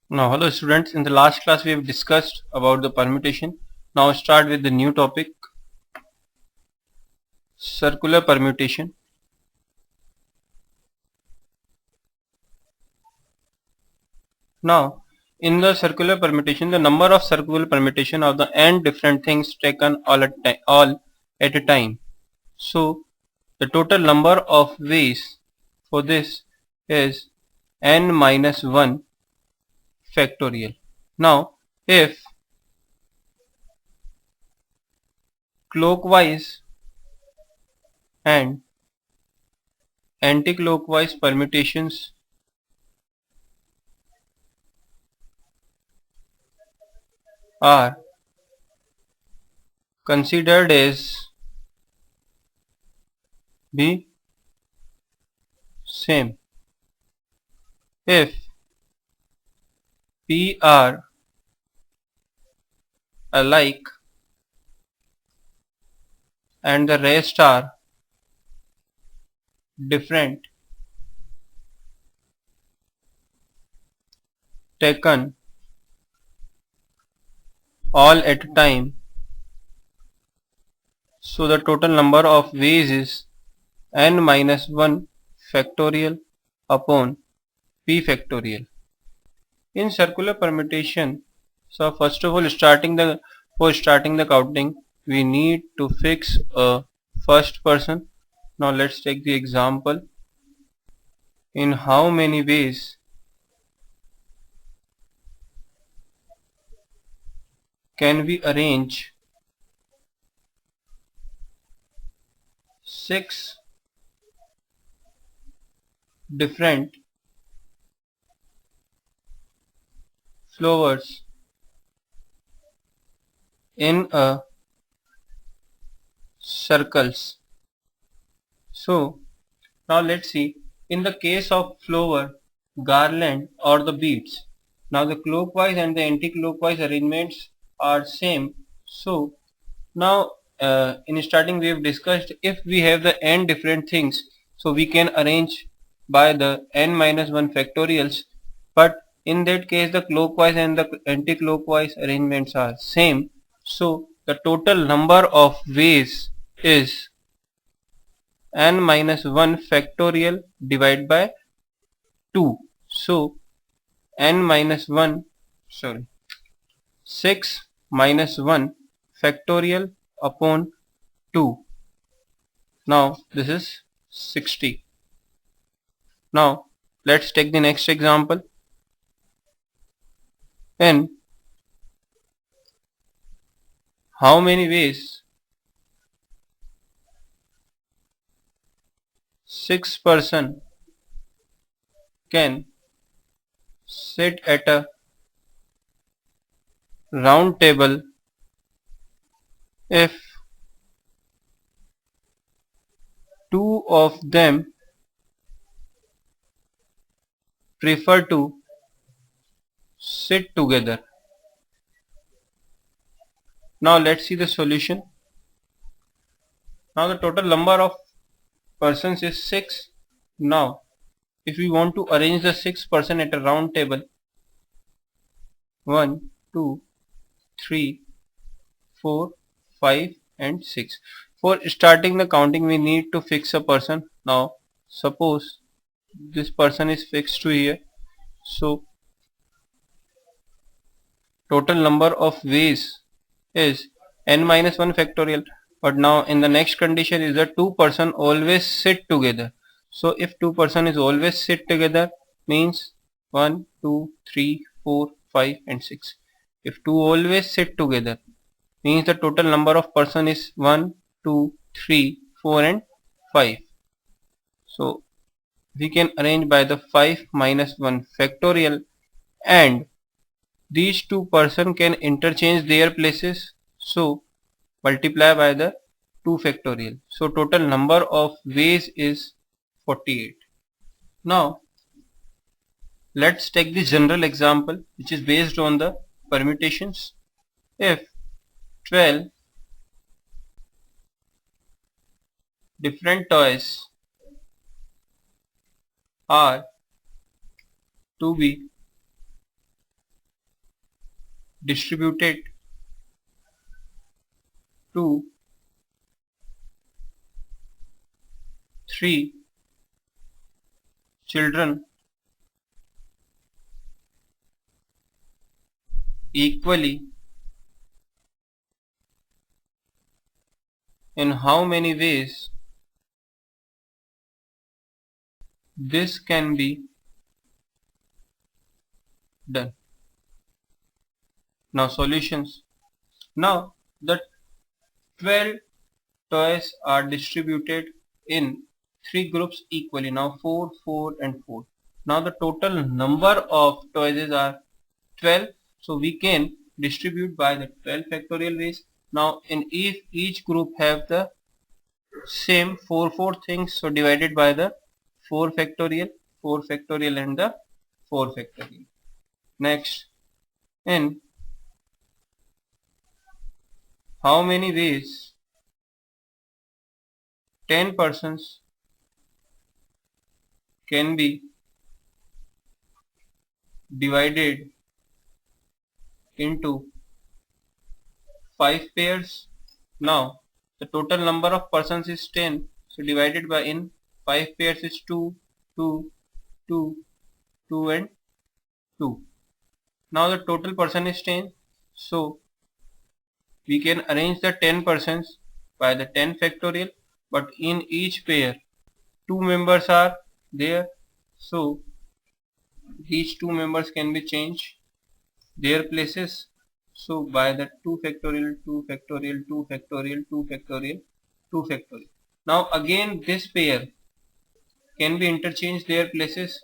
Now, hello students. In the last class, we have discussed about the permutation. Now, start with the new topic, circular permutation. Now, in the circular permutation, the number of circular permutation of the n different things taken all at a time. So, the total number of ways for this is n minus 1 factorial. Now, if clockwise and anti-clockwise permutations are considered as be same, if P are alike and the rest are different, taken all at a time, so the total number of ways is n minus 1 factorial upon p factorial. In circular permutation, so first of all, for starting the counting, we need to fix a first person. Now let's take the example. In how many ways can we arrange 6 different flowers in a circles? So now let's see, in the case of flower, garland or the beads, now the clockwise and the anti-clockwise arrangements are same. So now in starting we have discussed, if we have the n different things, so we can arrange by the n minus 1 factorials, but in that case the clockwise and the anti-clockwise arrangements are same. So the total number of ways is n minus 1 factorial divided by 2. So n minus 1, sorry, 6 minus 1 factorial upon 2. Now this is 60. Now let's take the next example. In how many ways 6 person can sit at a round table if two of them prefer to sit together? Now let's see the solution. Now the total number of persons is 6. Now if we want to arrange the 6 person at a round table, 1, 2, 3, 4, 5 and 6. For starting the counting we need to fix a person. Now suppose this person is fixed to here, so total number of ways is n minus 1 factorial. But now in the next condition is that two person always sit together. So if two person is always sit together, means 1, 2, 3, 4, 5 and 6. If two always sit together, means the total number of person is 1, 2, 3, 4 and 5. So we can arrange by the 5 minus 1 factorial, and these two person can interchange their places, so multiply by the 2 factorial. So total number of ways is 48. Now let's take the general example which is based on the permutations. If 12 different toys are to be distributed to 3 children equally, in how many ways this can be done? Now solutions. Now the 12 toys are distributed in 3 groups equally. Now 4, 4 and 4. Now the total number of toys are 12. So we can distribute by the 12 factorial ways. Now in each group have the same 4 things. So divided by the 4 factorial and the 4 factorial. Next, in how many ways 10 persons can be divided into 5 pairs? Now the total number of persons is 10. So divided by in 5 pairs is 2, 2, 2, 2 and 2. Now the total person is 10. So we can arrange the 10 persons by the 10 factorial, but in each pair 2 members are there. So these 2 members can be changed their places. So by the 2 factorial, 2 factorial, 2 factorial, 2 factorial, 2 factorial. Now again this pair can be interchanged their places.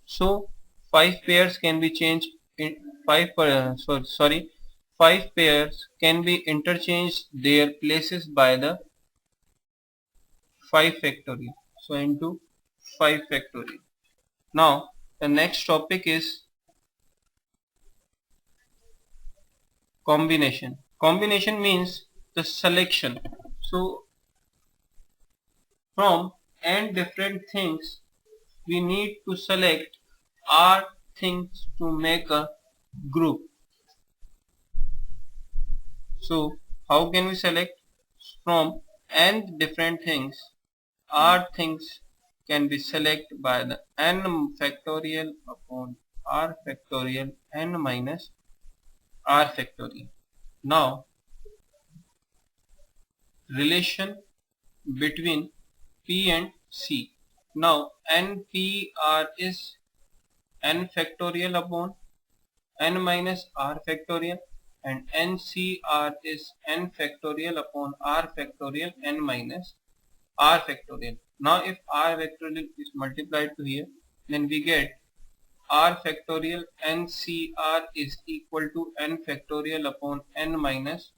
So 5 pairs can be changed in 5 pairs can be interchanged their places by the 5 factorial. So into 5 factorial. Now the next topic is combination. Combination means the selection. So from n different things we need to select r things to make a group. So how can we select? From n different things r things can be selected by the n factorial upon r factorial n minus r factorial. Now relation between P and C. Now NPR is n factorial upon n minus r factorial and NCR is n factorial upon r factorial n minus r factorial. Now if r factorial is multiplied to here, then we get r factorial NCR is equal to n factorial upon n minus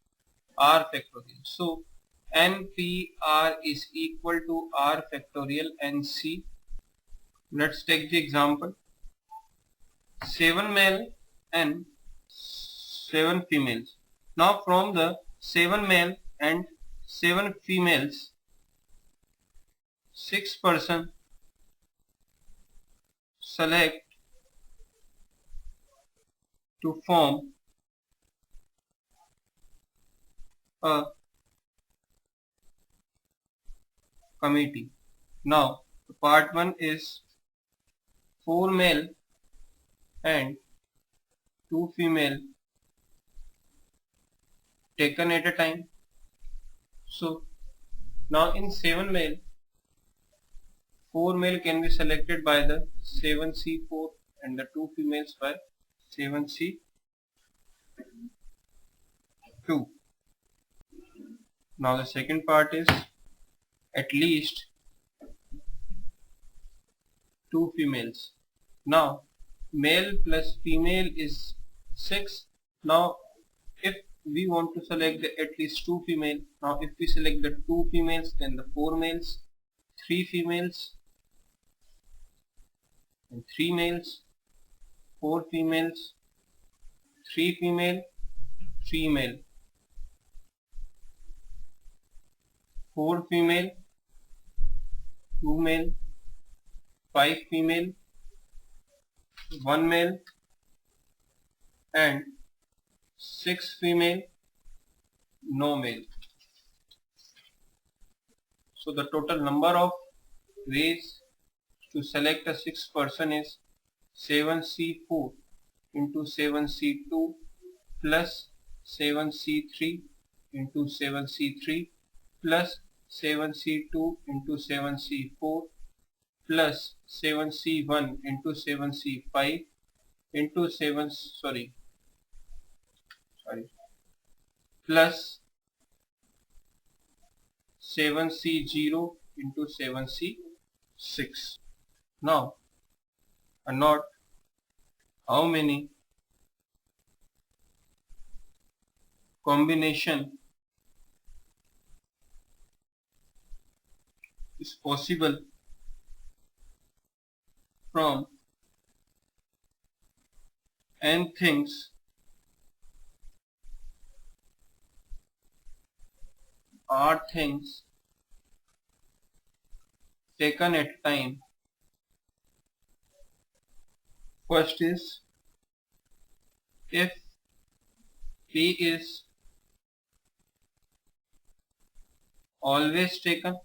r factorial. So NPR is equal to r factorial NC. Let's take the example. 7 male and 7 females. Now from the 7 male and 7 females, 6 person select to form a committee. Now part 1 is 4 male and 2 female taken at a time. So now in 7 male, 4 male can be selected by the 7C4 and the 2 females by 7C2. Now the second part is at least 2 females. Now male plus female is 6. Now if we want to select the at least 2 female, now if we select the 2 females, then the 4 males, 3 females and 3 males, 4 females, 3 female, 3 male, 4 female, 2 male, 5 female, 1 male and 6 female, no male. So the total number of ways to select a sixth person is 7C4 into 7C2 plus 7C3 into 7C3 plus 7C2 into 7C4 plus 7C1 into 7C5 into 7 plus 7C0 into 7C6. Now note how many combination is possible from n things are things taken at a time. First is if P is always taken,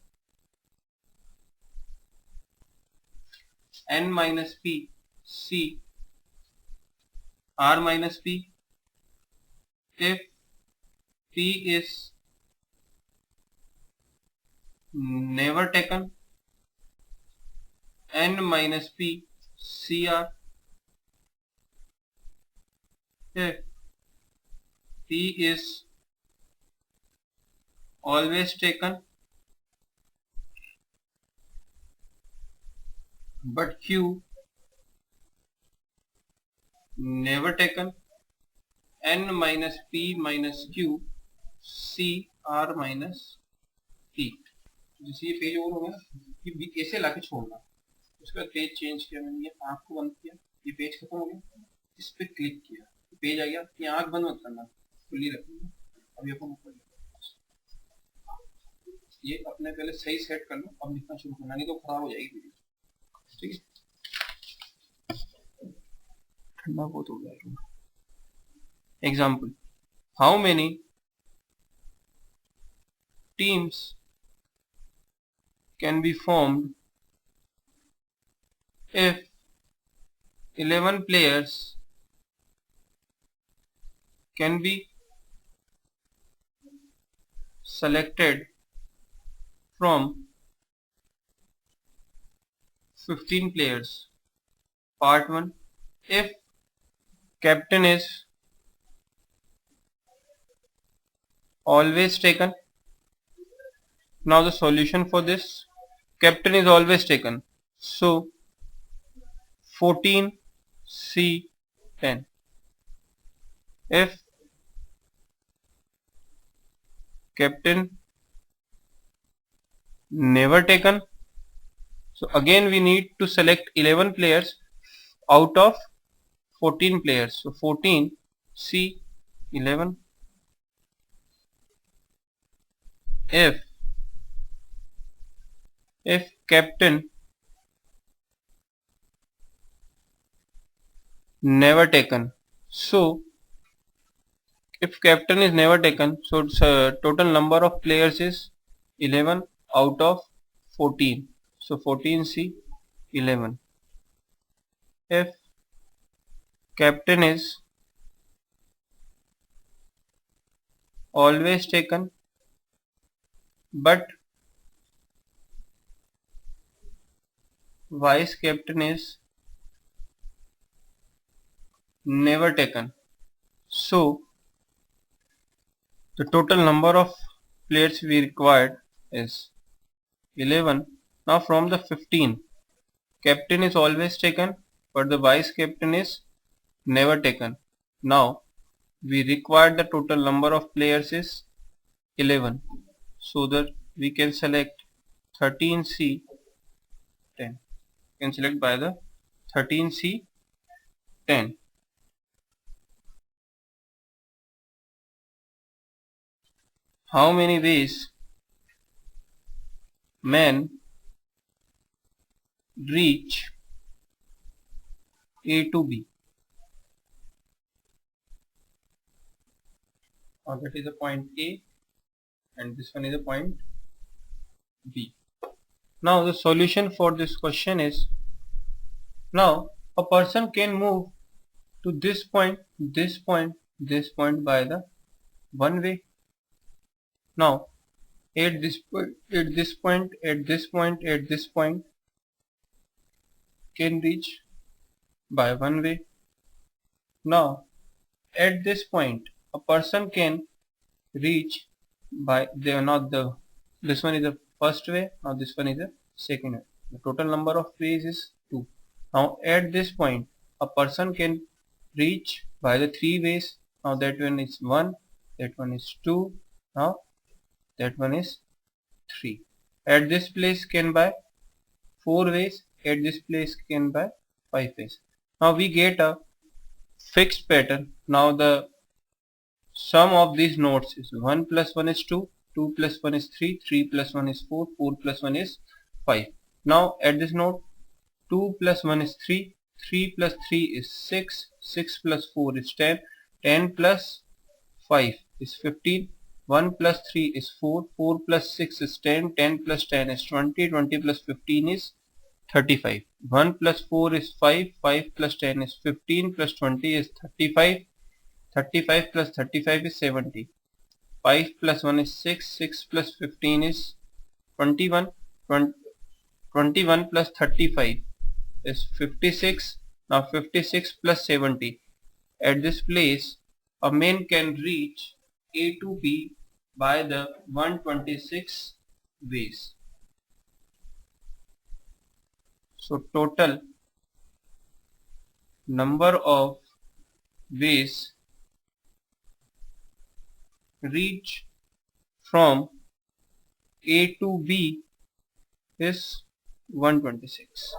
n minus P, C, R minus P. If P is never taken, n minus P, CR. If P is always taken but Q never taken, n minus P minus Q, C R minus P. जैसे ये page over हो गया ये ऐसे लाके छोड़ना, उसके बाद पेज चेंज किया मैंने, ये आँख को बंद किया, ये पेज खत्म हो गया, इस पे क्लिक किया, पेज आ गया, ये आँख बंद मत करना, खुली रखना। अब ये अपन ऊपर ये अपने पहले सही सेट कर लो, अब लिखना शुरू करना, नहीं तो खराब हो जाएगी वीडियो। ठीक है, ठंडा बहुत हो गया। Example, how many teams can be formed if 11 players can be selected from 15 players. Part 1. If captain is always taken, now the solution for this, captain is always taken, so 14 C 10. If captain never taken, so again we need to select 11 players out of 14 players, so 14 C 11. If captain never taken, so if captain is never taken, so it's total number of players is 11 out of 14, so 14 C 11. If captain is always taken but vice captain is never taken, so the total number of players we required is 11. Now from the 15, captain is always taken but the vice captain is never taken. Now we required the total number of players is 11, so that we can select 13C 10. We can select by the 13C 10. How many ways men reach A to B? Now that is a point A and this one is a point B. Now the solution for this question is, now a person can move to this point, this point, this point by the one way. Now at this point, at this point, at this point, at this point can reach by one way. Now at this point a person can reach by this one is the first way, now this one is the second way. The total number of ways is 2. Now at this point a person can reach by the 3 ways. Now that one is 1, that one is 2, now that one is 3. At this place can by 4 ways, at this place can by 5 ways. Now we get a fixed pattern. Now the sum of these nodes is 1 plus 1 is 2, 2 plus 1 is 3, 3 plus 1 is 4, 4 plus 1 is 5. Now at this node 2 plus 1 is 3, 3 plus 3 is 6, 6 plus 4 is 10, 10 plus 5 is 15, 1 plus 3 is 4, 4 plus 6 is 10, 10 plus 10 is 20, 20 plus 15 is 35, 1 plus 4 is 5, 5 plus 10 is 15 plus 20 is 35, 35 plus 35 is 70, 5 plus 1 is 6, 6 plus 15 is 21, 21 plus 35 is 56. Now 56 plus 70. At this place a man can reach A to B by the 126 ways. So total number of ways reach from A to B is 126.